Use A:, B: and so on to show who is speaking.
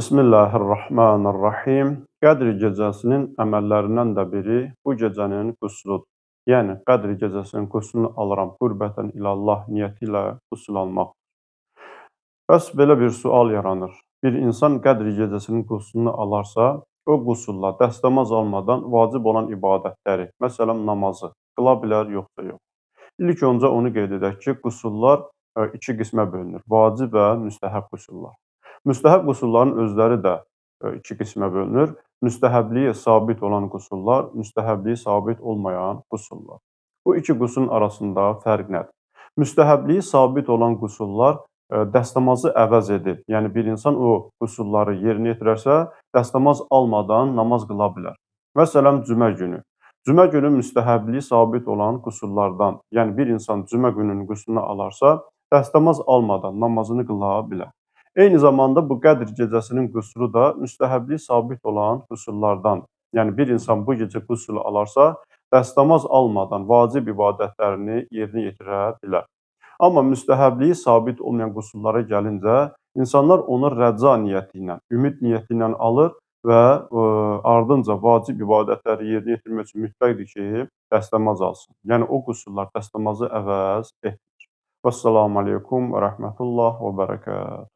A: Bismillahirrahmanirrahim. Qədr gecəsinin əməllərindən də biri bu gecənin qusludur. Yəni, Qədr gecəsinin quslunu alıram qürbətən ilallah niyyəti ilə qusl almaq. Bəs belə bir sual yaranır. Bir insan Qədr gecəsinin quslunu alarsa, o qusulla dəstəmaz almadan vacib olan ibadətləri, məsələn namazı qıla bilər, yoxsa yox? İlk öncə onu qeyd edək ki, qusullar iki qismə bölünür. Vacib və müstəhəb qusullar. Müstəhəb qusulların özləri də iki qismə bölünür. Müstəhəbliyi sabit olan qusullar, müstəhəbliyi sabit olmayan qusullar. Bu iki qusulun arasında fərq nədir? Müstəhəbliyi sabit olan qusullar dəstəmazı əvəz edir. Yəni bir insan o qusulları yerinə yetirərsə, dəstəmaz almadan namaz qıla bilər. Məsələn, cümə günü. Cümə günü müstəhəbliyi sabit olan qusullardan, yəni bir insan cümə gününün quslunu alarsa, dəstəmaz almadan namazını qıla bilər. Eyni zamanda bu Qədr gecəsinin qüslu da müstəhəbliyi sabit olan qusullardan. Yəni bir insan bu gecə qüslu alarsa, dəstəmaz almadan vacib ibadətlərini yerinə yetirə bilər. Amma müstəhəbliyi sabit olmayan qusullara gəlincə, insanlar onu rəca niyyəti ilə, ümid niyyəti ilə alır və ardınca vacib ibadətləri yerinə yetirmək üçün mütləqdir ki, dəstəmaz alsın. Yəni o qusullar dəstəmazı əvəz etmir. Vəssalamu aleykum və rəhmətullah və bərəkətuhu.